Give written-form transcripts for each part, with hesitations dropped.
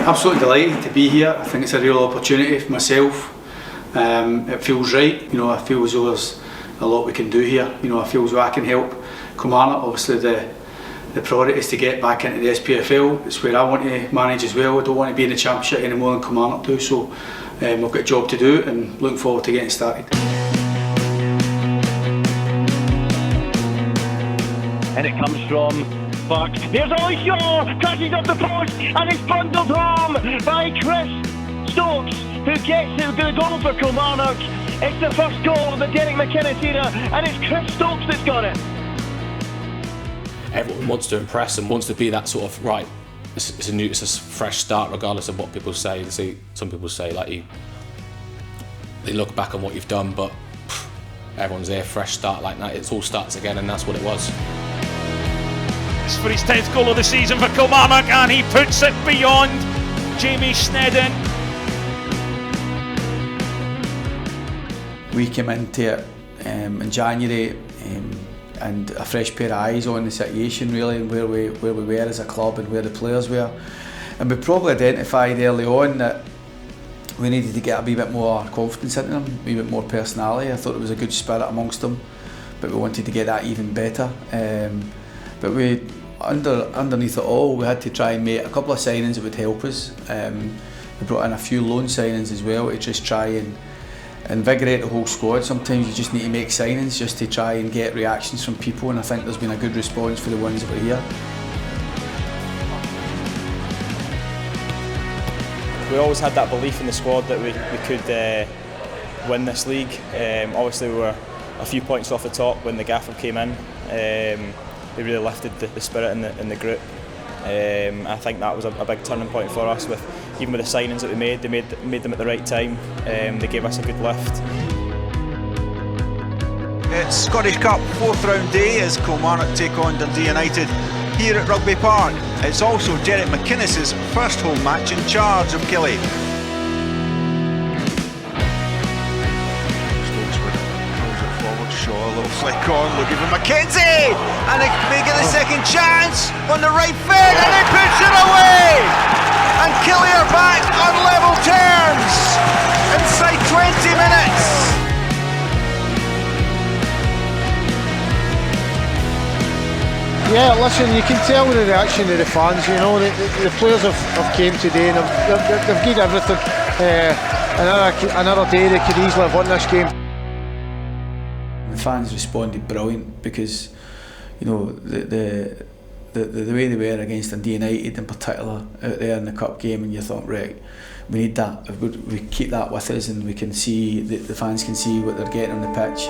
Absolutely delighted to be here. I think it's a real opportunity for myself. It feels right. I feel as though there's a lot we can do here. I feel as though I can help Kilmarnock. Obviously the priority is to get back into the SPFL. It's where I want to manage as well. I don't want to be in the Championship any more than Kilmarnock do, so I've got a job to do and looking forward to getting started. And it comes from Buck. There's Ollie Shaw, crashes off the post, and it's bundled home by Chris Stokes, who gets the goal for Kilmarnock. It's the first goal of the Derek McInnes era, and it's Chris Stokes that's got it. Everyone wants to impress and wants to be that sort of, right, it's a fresh start regardless of what people say. Some people say like they look back on what you've done, but everyone's there, fresh start like that. It all starts again, and that's what it was. It's for his 10th goal of the season for Kilmarnock, and he puts it beyond Jamie Snedden. We came into it in January and a fresh pair of eyes on the situation really, and where we were as a club and where the players were. And we probably identified early on that we needed to get a wee bit more confidence into them, a wee bit more personality. I thought there was a good spirit amongst them, but we wanted to get that even better. But we, underneath it all, we had to try and make a couple of signings that would help us. We brought in a few loan signings as well to just try and invigorate the whole squad. Sometimes you just need to make signings just to try and get reactions from people, and I think there's been a good response for the ones that were here. We always had that belief in the squad that we could win this league. Obviously we were a few points off the top when the gaffer came in. They really lifted the spirit in the group. I think that was a big turning point for us. Even with the signings that we made, they made them at the right time. They gave us a good lift. It's Scottish Cup 4th round day as Kilmarnock take on Dundee United here at Rugby Park. It's also Derek McInnes' first home match in charge of Killie. Shaw, a little flick on, looking for McKenzie, and they get the second chance on the right foot, and he puts it away, and Killie are back on level terms inside 20 minutes. Yeah, listen, you can tell the reaction of the fans. The players have came today and they've given everything. Another day they could easily have won this game. The fans responded brilliant because, the way they were against Dundee United in particular out there in the cup game, and you thought, right, we need that. If we keep that with us, and we can see the fans can see what they're getting on the pitch.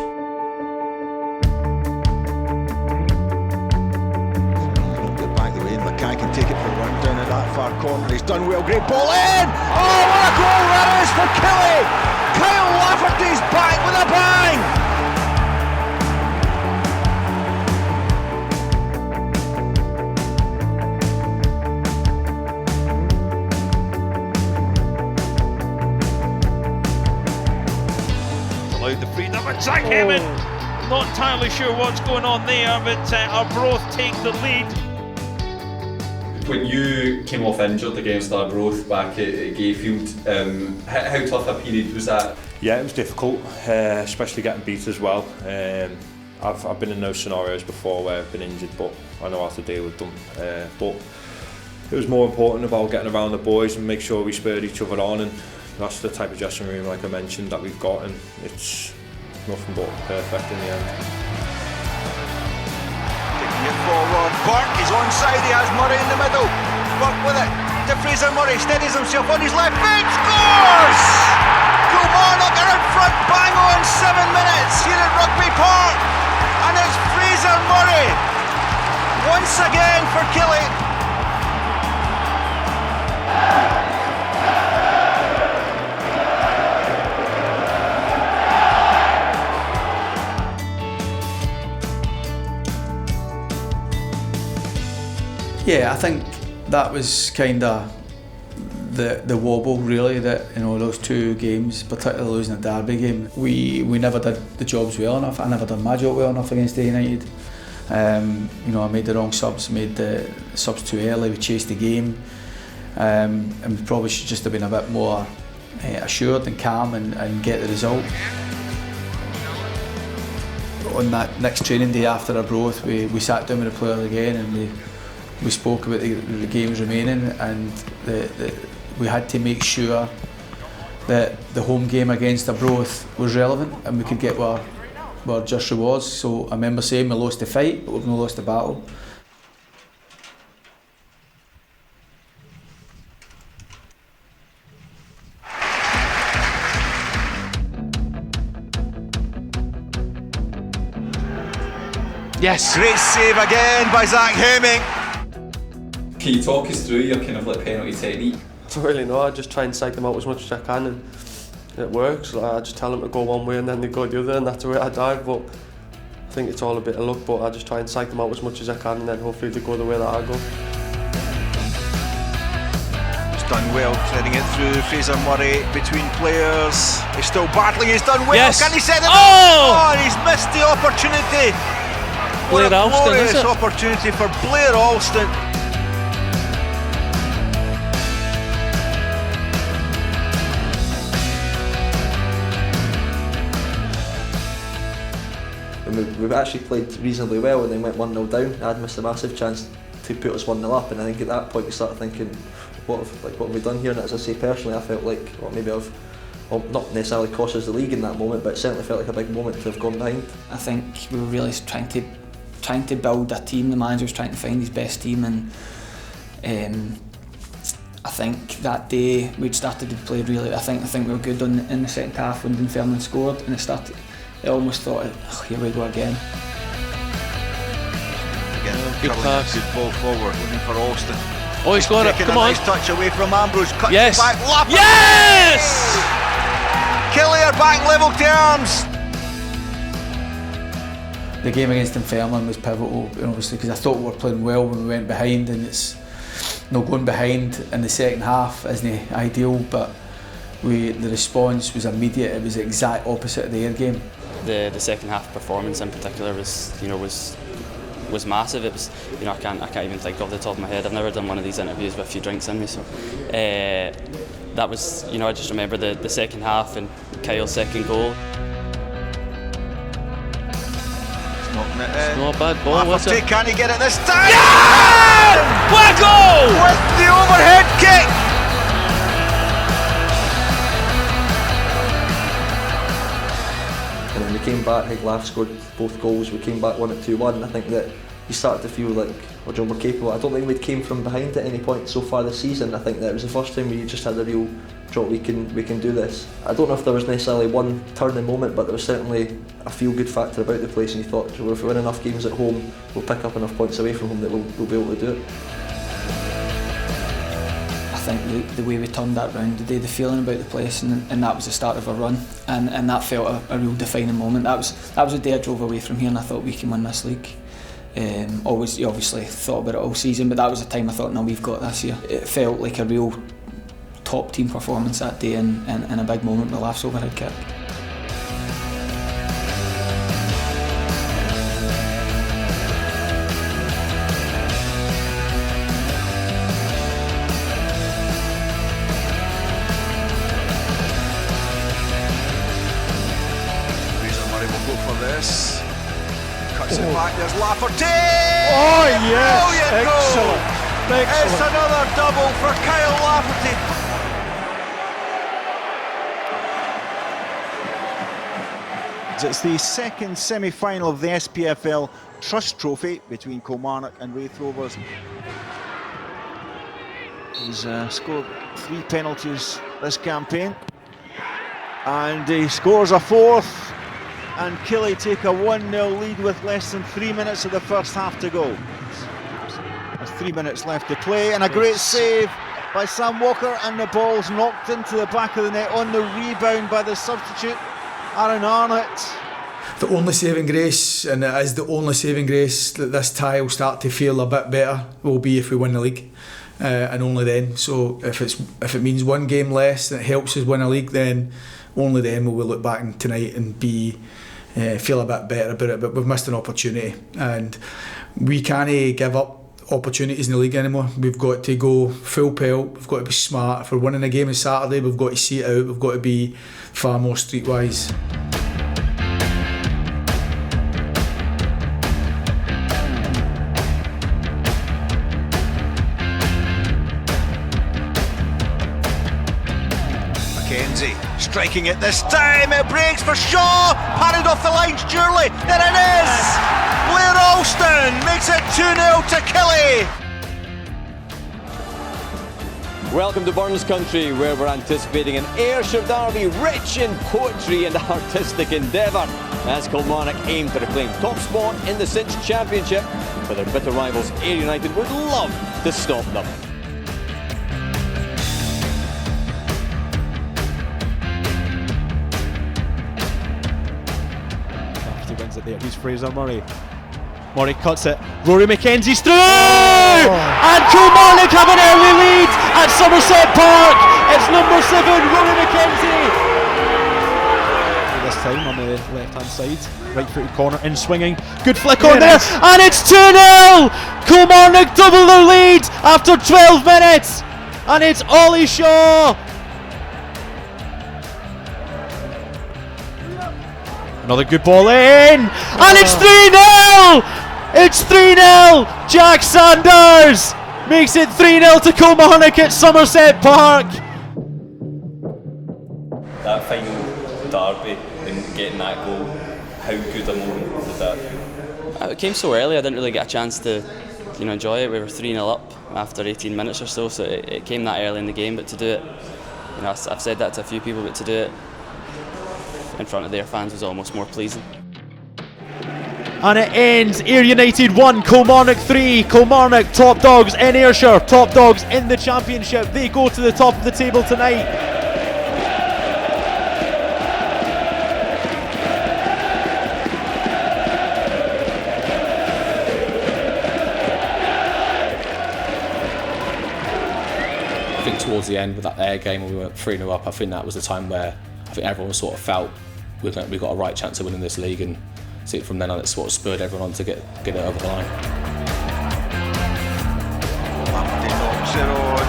Get back the way, and McKay can take it for a run down at that far corner. He's done well, great ball in. Oh, what a goal that is for Killie! Kyle Lafferty's back with a bang. The freedom of Zach Hemming. Not entirely sure what's going on there, but Arbroath take the lead. When you came off injured against Arbroath back at Gayfield, how tough a period was that? Yeah, it was difficult, especially getting beat as well. I've been in those scenarios before where I've been injured, but I know how to deal with them. But it was more important about getting around the boys and make sure we spurred each other on, and that's the type of dressing room, like I mentioned, that we've got, and it's nothing but perfect in the end. Taking it forward, Burke is onside, he has Murray in the middle. Burke with it to Fraser Murray, steadies himself on his left foot, scores! Kilmarnock are in front, bang on 7 minutes here at Rugby Park, and it's Fraser Murray once again for Killie. Yeah, I think that was kind of the wobble really, that those two games, particularly losing a derby game, we never did the jobs well enough. I never done my job well enough against United. I made the wrong subs, made the subs too early, we chased the game. and we probably should just have been a bit more assured and calm and get the result. On that next training day after Arbroath, we sat down with the players again and we spoke about the games remaining, and we had to make sure that the home game against Arbroath was relevant and we could get our just rewards. So I remember saying we lost the fight, but we've not lost the battle. Yes. Great save again by Zach Hemming. Can you talk us through your kind of like penalty technique? I don't really know. I just try and psych them out as much as I can, and it works. Like, I just tell them to go one way and then they go the other, and that's the way I dive. But I think it's all a bit of luck, but I just try and psych them out as much as I can, and then hopefully they go the way that I go. He's done well, threading it through Fraser Murray between players. He's still battling, he's done well. Yes. Can he set it up? Oh! And he's missed the opportunity. What Blair a Alston, glorious is it? opportunity for Blair Alston. We've actually played reasonably well and then went 1-0 down. I'd missed a massive chance to put us 1-0 up, and I think at that point we started thinking, what have we done here? And as I say, personally, I felt like, well, maybe I've not necessarily cost us the league in that moment, but it certainly felt like a big moment to have gone behind. I think we were really trying to build a team. The manager was trying to find his best team, and I think that day we'd started to play really. I think we were good in the second half when Dunfermline scored, and I almost thought, oh, here we go again. Good pass. Good ball forward, looking for Alston. Oh, he's got it. Come on. Nice touch away from Ambrose. Cuts Yes. back. Lafferty. Yes! Killie are back level terms. The game against Dunfermline was pivotal, obviously, because I thought we were playing well when we went behind, and it's going behind in the second half isn't ideal, but the response was immediate. It was the exact opposite of the Ayr game. The second half performance in particular was massive. It was, I can't even think off the top of my head. I've never done one of these interviews with a few drinks in me, so that was, I just remember the second half and Kyle's second goal. It's not a bad ball, was it? Can he get it this time? Yeah! What a goal! With the overhead kick. And then we came back, I think Laff scored both goals, we came back 2-1. I think that you started to feel like, well, John, we're capable. I don't think we came from behind at any point so far this season. I think that it was the first time we just had a real, we can do this. I don't know if there was necessarily one turning moment, but there was certainly a feel-good factor about the place, and you thought, well, if we win enough games at home, we'll pick up enough points away from home that we'll be able to do it. I think the way we turned that round today, the feeling about the place, and that was the start of a run, and that felt a real defining moment. That was the day I drove away from here and I thought we can win this league. You obviously thought about it all season, but that was the time I thought, no, we've got this here. It felt like a real top team performance that day, and a big moment with Laugh's overhead kick. Cuts it back, there's Lafferty! Oh yes, Brilliant excellent. goal! It's another double for Kyle Lafferty. It's the second semi-final of the SPFL Trust Trophy between Kilmarnock and Raith Rovers. He's scored 3 penalties this campaign, and he scores a 4th. And Killie take a 1-0 lead with less than 3 minutes of the first half to go. There's 3 minutes left to play, and a great save by Sam Walker, and the ball's knocked into the back of the net on the rebound by the substitute, Aaron Arnott. The only saving grace, and it is the only saving grace, that this tie will start to feel a bit better will be if we win the league, and only then. So if it means one game less and it helps us win a league, then only then will we look back tonight and feel a bit better about it. But we've missed an opportunity, and we can't give up opportunities in the league anymore. We've got to go full pelt, we've got to be smart. If we're winning a game on Saturday, we've got to see it out, we've got to be far more streetwise. McKenzie striking it this time, it breaks for Shaw, parried off the line surely, there it is! Blair Alston makes it 2-0 to Killie. Welcome to Burns Country, where we're anticipating an Ayrshire derby rich in poetry and artistic endeavour as Kilmarnock aim to reclaim top spot in the Cinch Championship, but their bitter rivals Ayr United would love to stop them. Wins it there. Who's Fraser Murray? Murray cuts it. Rory McKenzie's through! And Kilmarnock have an early lead at Somerset Park. It's number 7, Rory McKenzie. This time on the left-hand side, right-footed corner, in swinging. Good flick on there, and it's 2-0. Kilmarnock double their lead after 12 minutes, and it's Ollie Shaw. Another good ball in, and it's 3-0! It's 3-0! Jack Sanders makes it 3-0 to Kilmarnock at Somerset Park. That final derby and getting that goal, how good a moment was that? It came so early, I didn't really get a chance to enjoy it. We were 3-0 up after 18 minutes or so it came that early in the game, but to do it, I've said that to a few people, but to do it in front of their fans was almost more pleasing. And it ends Ayr United 1, Kilmarnock 3. Kilmarnock top dogs in Ayrshire, top dogs in the Championship. They go to the top of the table tonight. I think towards the end with that Ayr game when we went 3-0 up, I think that was the time where I think everyone sort of felt we got a right chance of winning this league, and see from then on it sort of spurred everyone on to get it over the line. Lafferty knocks it on,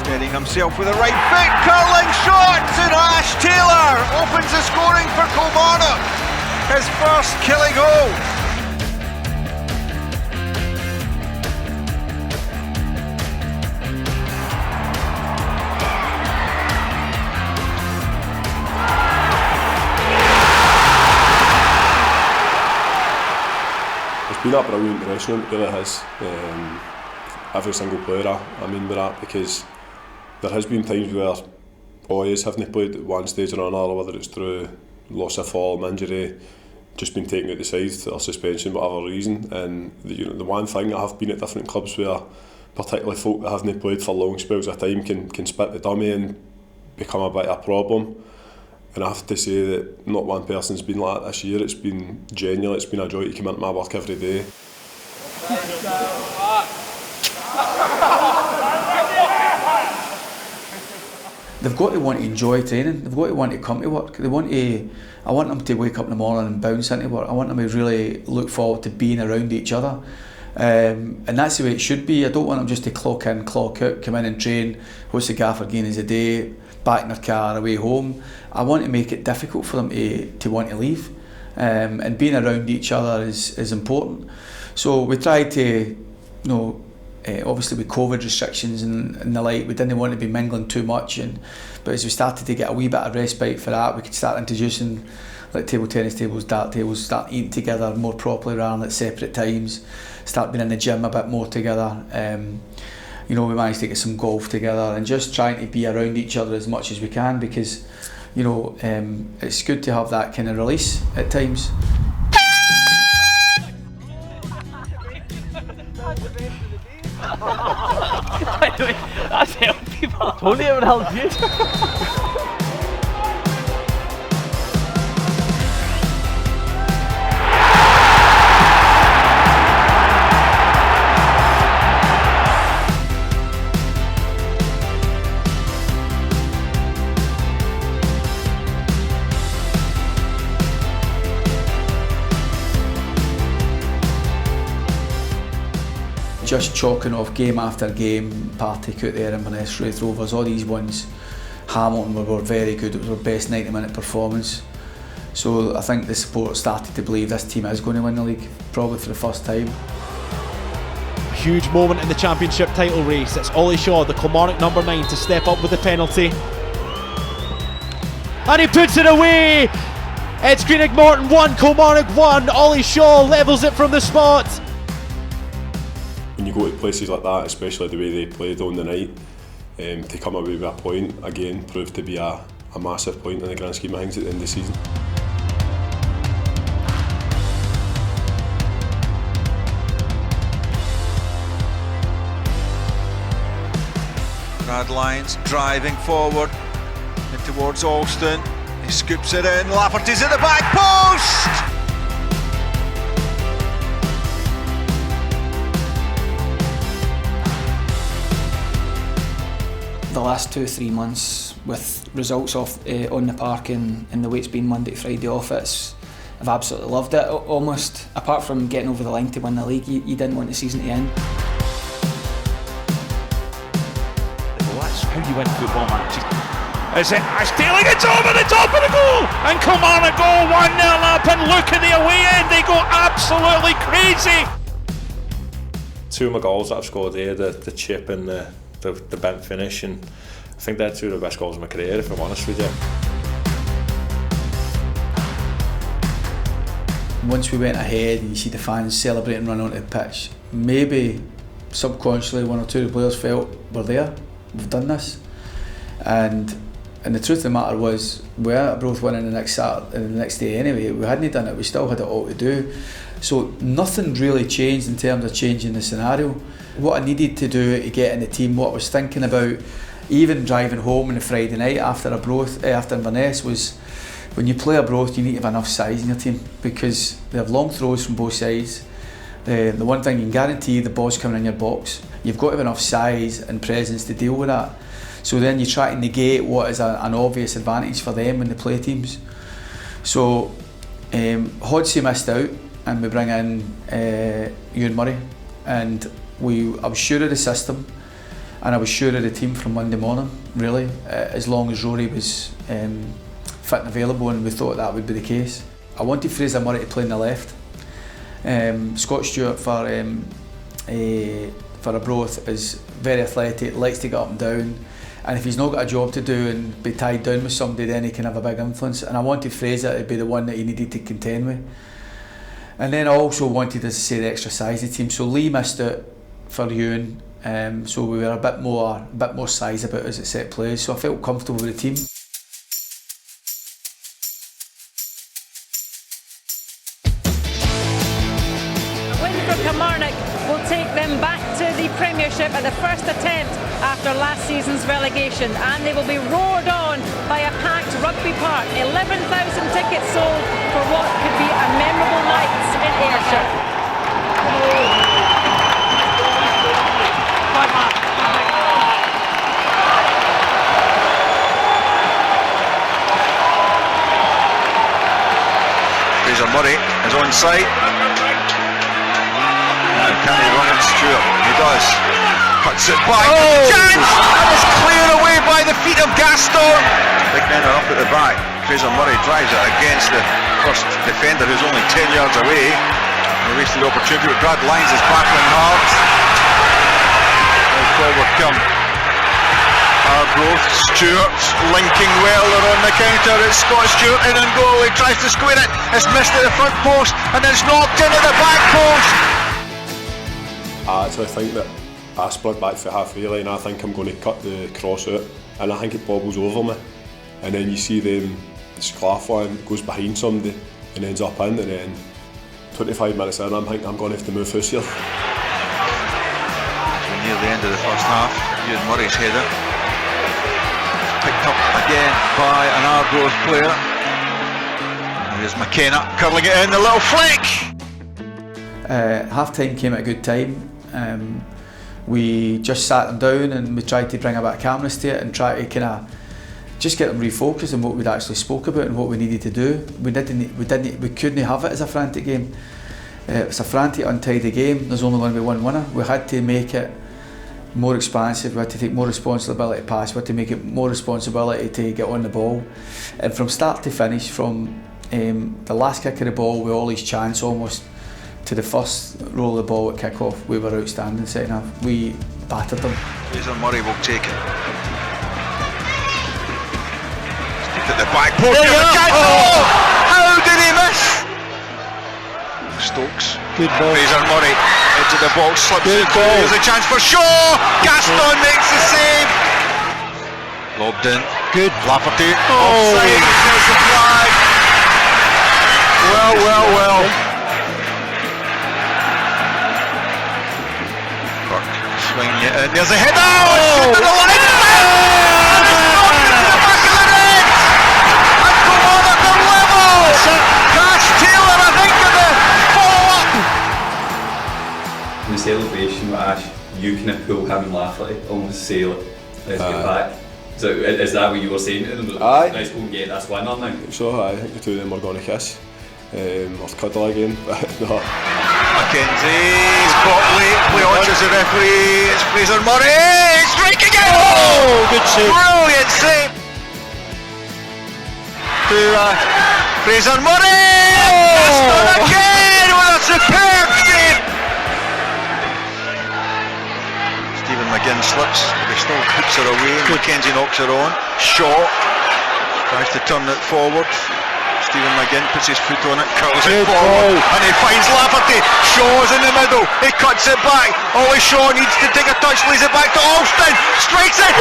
steadying himself with a right foot, curling shot, and Ash Taylor opens the scoring for Kilmarnock, his first Killie goal. It's been a brilliant restaurant, it really has. Every single player, I mean by that, because there has been times where boys haven't played at one stage or another, whether it's through loss of form, injury, just been taken out the side or suspension, whatever reason. And the one thing, I have been at different clubs where particularly folk that haven't played for long spells of time can spit the dummy and become a bit of a problem. And I have to say that not one person's been like that this year. It's been genuine, it's been a joy to come into my work every day. They've got to want to enjoy training, they've got to want to come to work. I want them to wake up in the morning and bounce into work. I want them to really look forward to being around each other. And that's the way it should be. I don't want them just to clock in, clock out, come in and train, what's the gaffer gain as a day, back in their car, away home. I want to make it difficult for them to want to leave. And being around each other is important. So we tried to, obviously with COVID restrictions and the like, we didn't want to be mingling too much. But as we started to get a wee bit of respite for that, we could start introducing like table tennis tables, dart tables, start eating together more properly rather than at separate times, start being in the gym a bit more together. We managed to get some golf together and just trying to be around each other as much as we can, because it's good to have that kind of release at times. That's helped people. Tony, it would help you. just chalking off game after game. Partick out there, Inverness, Raith Rovers, all these ones. Hamilton were very good. It was our best 90-minute performance. So I think the support started to believe this team is going to win the league, probably for the first time. A huge moment in the championship title race. It's Ollie Shaw, the Kilmarnock number 9, to step up with the penalty. And he puts it away! It's Greenock Morton 1, Kilmarnock 1. Ollie Shaw levels it from the spot. When you go to places like that, especially the way they played on the night, to come away with a point, again, proved to be a massive point in the grand scheme of things at the end of the season. Brad Lyons driving forward in towards Alston. He scoops it in. Lafferty's at the back post. The last 2 or 3 months with results off on the park and the way it's been Monday to Friday off, I've absolutely loved it. Almost, apart from getting over the line to win the league, you didn't want the season to end. Well, that's how you win football matches. Is it? Stealing, it's over the top of the goal, and Kilmarnock go 1-0 up, and look at the away end, they go absolutely crazy. 2 of my goals that I've scored here, the chip and the bent finish, and I think they're 2 of the best goals of my career, if I'm honest with you. Once we went ahead and you see the fans celebrating, run onto the pitch, maybe subconsciously 1 or 2 of the players felt we're there, we've done this, and the truth of the matter was we were both winning the next Saturday and the next day anyway. We hadn't done it, we still had it all to do. So nothing really changed in terms of changing the scenario. What I needed to do to get in the team, what I was thinking about, even driving home on a Friday night after Inverness, was when you play abroad you need to have enough size in your team, because they have long throws from both sides. The one thing you can guarantee, the ball's coming in your box. You've got to have enough size and presence to deal with that. So then you try to negate what is an obvious advantage for them when they play teams. So Hodsey missed out, and we bring in Ewan Murray, and I was sure of the system and I was sure of the team from Monday morning, really, as long as Rory was fit and available, and we thought that would be the case. I wanted Fraser Murray to play on the left. Scott Stewart for Arbroath is very athletic, likes to get up and down, and if he's not got a job to do and be tied down with somebody, then he can have a big influence, and I wanted Fraser to be the one that he needed to contend with. And then I also wanted, as I say, the extra size of the team. So Lee missed out for Ewan, so we were a bit more size about us at set plays. So I felt comfortable with the team. A win for Kilmarnock will take them back to the Premiership at the first attempt after last season's relegation, and they will be roared on by a packed Rugby Park. 11,000 tickets sold for what could be a memorable night in Ayrshire. Fraser Murray is on side. Can he run it, Stewart? He does. Cuts it back. Chance! That is cleared away by the feet of Gaston. Big men are up at the back. Fraser Murray drives it against the first defender, who's only 10 yards away. He wasted the opportunity, but Brad Lyons is battling hard. Now forward come Arbroath. Stewart linking well. They're on the counter. It's Scott Stewart in and goal. He tries to square it. It's missed at the front post, and it's knocked into the back post. I actually think that I split back for halfway line. I think I'm going to cut the cross out, and I think it bobbles over me, and then you see them Sclafly goes behind somebody and ends up in, and then 25 minutes in I'm thinking I'm going to have to move house here. We're near the end of the first half. Ewan Murray's header picked up again by an Arbroath player. There's McKenna curling it in, the little flick. Half time came at a good time. We just sat them down and we tried to bring a bit of calmness to it and try to kind of just get them refocused on what we'd actually spoke about and what we needed to do. We couldn't have it as a frantic game. It's a frantic, untidy game. There's only going to be one winner. We had to make it more expansive. We had to take more responsibility to pass. We had to make it more responsibility to get on the ball. And from start to finish, from the last kick of the ball with Ollie's chance almost to the first roll of the ball at kick-off, we were outstanding second half. We battered them. Fraser Murray will take it. Stick at the back post. There's a chance. Oh! How did he miss? Stokes. Good ball. Fraser Murray into the box, slips it through. There's a chance for Shaw. Gaston makes the save. Lobbed in. Good. Lafferty. Offside. Says the flag. Well. Burke swinging it in. There's a header. Oh! The line. And it's knocked into the back of the net. And Kilmarnock are level. Cash Taylor, I think, in the follow-up. The celebration, Ash, you kind of pull him and Lafferty, almost say, let's get back. So is that what you were saying to them? Aye. Let's go and get this win on now. So I think the two of them are going to kiss. Or cuddle again, but no. Mackenzie's caught late, play on as the referee, it's Fraser Murray, strike again! Oh, good save. Brilliant save! To Fraser Murray! Gaston again with a superb save! Stephen McGinn slips, but he still hooks her away, and Mackenzie knocks her on. Shaw tries to turn it forward. Stephen McGinn puts his foot on it, curls it forward, and he finds Lafferty. Shaw's in the middle, he cuts it back. Ollie Shaw needs to take a touch, lays it back to Alston, strikes it!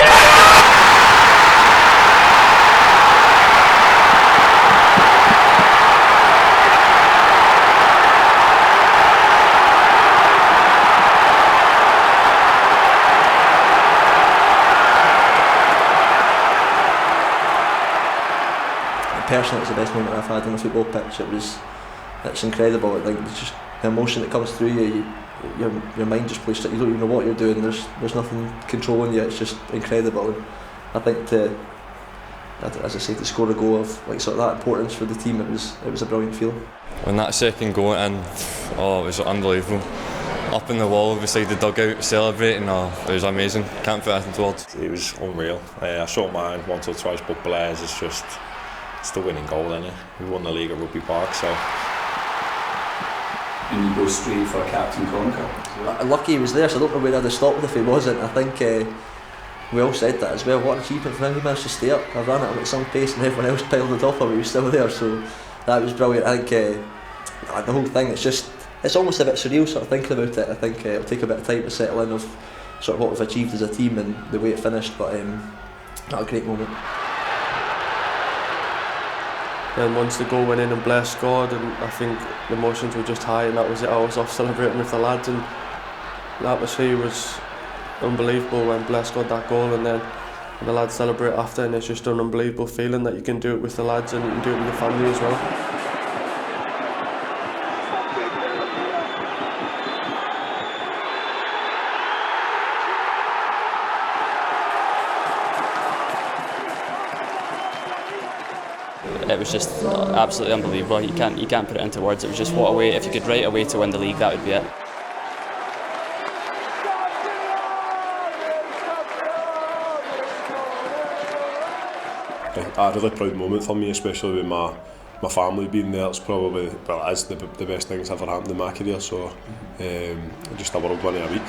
Personally, it's the best moment I've had on a football pitch. It's incredible. Like, it's just the emotion that comes through you. Your mind just plays. You don't even know what you're doing. There's nothing controlling you. It's just incredible. And I think as I say, to score a goal of like sort of that importance for the team, it was a brilliant feeling. When that second goal went in, it was unbelievable. Up in the wall beside the dugout celebrating, it was amazing. Can't put anything to words. It was unreal. I shot my hand once or twice, but Blair's is just. It's the winning goal, isn't it? We won the league at Rugby Park, so. And you go straight for Captain Conker. Lucky he was there, so I don't know where I'd have stopped if he wasn't. I think we all said that as well. What an achievement for him. He managed to stay up. I ran at him at some pace and everyone else piled it off him. He was still there, so that was brilliant. I think the whole thing, it's almost a bit surreal sort of thinking about it. I think it'll take a bit of time to settle in of sort of what we've achieved as a team and the way it finished, but not a great moment. And once the goal went in and Blair scored, and I think the emotions were just high, and that was it. I was off celebrating with the lads, and the atmosphere was unbelievable when Blair scored that goal, and then the lads celebrate after, and it's just an unbelievable feeling that you can do it with the lads and you can do it with your family as well. It was just absolutely unbelievable. You can't put it into words. It was just what a way. If you could write a way to win the league, that would be it. A really proud moment for me, especially with my family being there. It's probably, well, it is the best thing that's ever happened in my career. So just a world winning a week.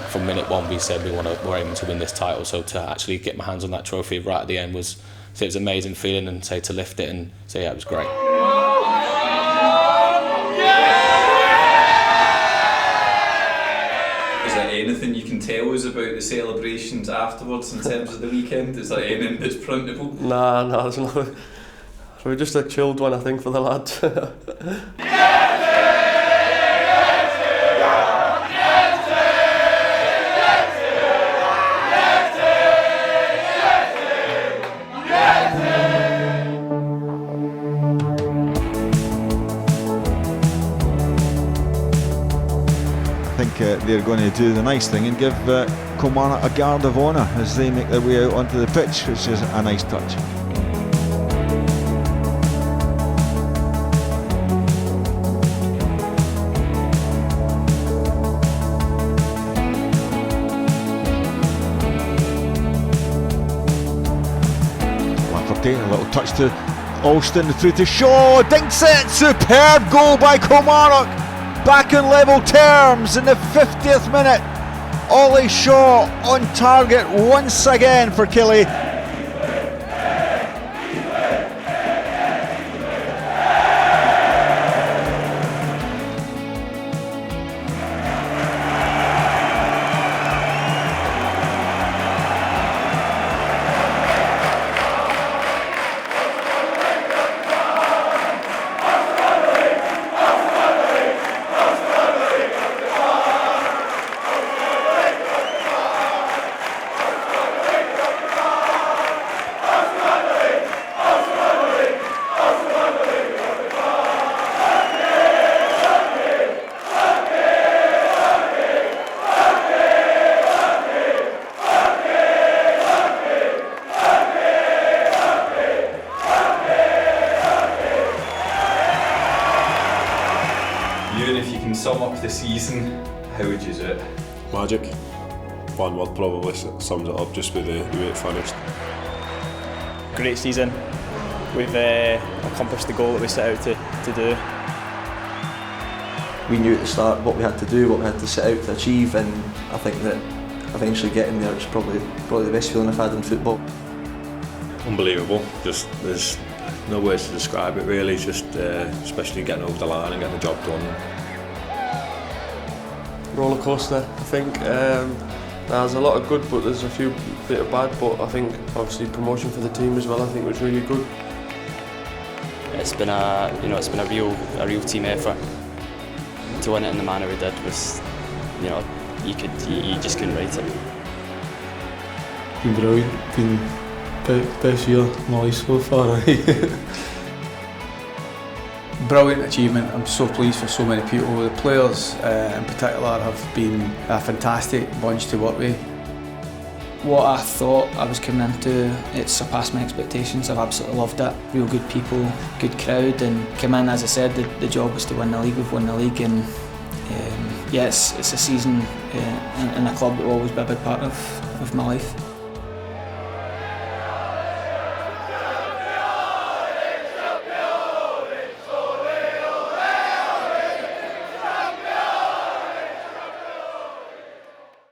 From minute one we said we're aiming to win this title, so to actually get my hands on that trophy right at the end was an amazing feeling, and to lift it and say it was great. Is there anything you can tell us about the celebrations afterwards in terms of the weekend? Is there anything that's printable? Nah, there's no. We're just a chilled one, I think, for the lads. think they're going to do the nice thing and give Kilmarnock a guard of honour as they make their way out onto the pitch, which is a nice touch. A little touch to Alston, through to Shaw, dinks it, superb goal by Kilmarnock, back in level terms in the 50th minute. Ollie Shaw on target once again for Killie. Ewan, if you can sum up the season, how would you do it? Magic. One word probably sums it up, just with the way it finished. Great season. We've accomplished the goal that we set out to do. We knew at the start what we had to do, what we had to set out to achieve, and I think that eventually getting there is probably the best feeling I've had in football. Unbelievable. Just there's no words to describe it really. Just especially getting over the line and getting the job done. Roller coaster, I think. There's a lot of good, but there's a few bit of bad. But I think obviously promotion for the team as well, I think was really good. It's been a real team effort. To win it in the manner we did was, you just couldn't write it. Been brilliant. Been best year of my life so far. Brilliant achievement. I'm so pleased for so many people. The players in particular have been a fantastic bunch to work with. What I thought I was coming into, it surpassed my expectations. I've absolutely loved it. Real good people, good crowd, and came in, as I said, the job was to win the league. We've won the league, and it's a season in a club that will always be a big part of my life.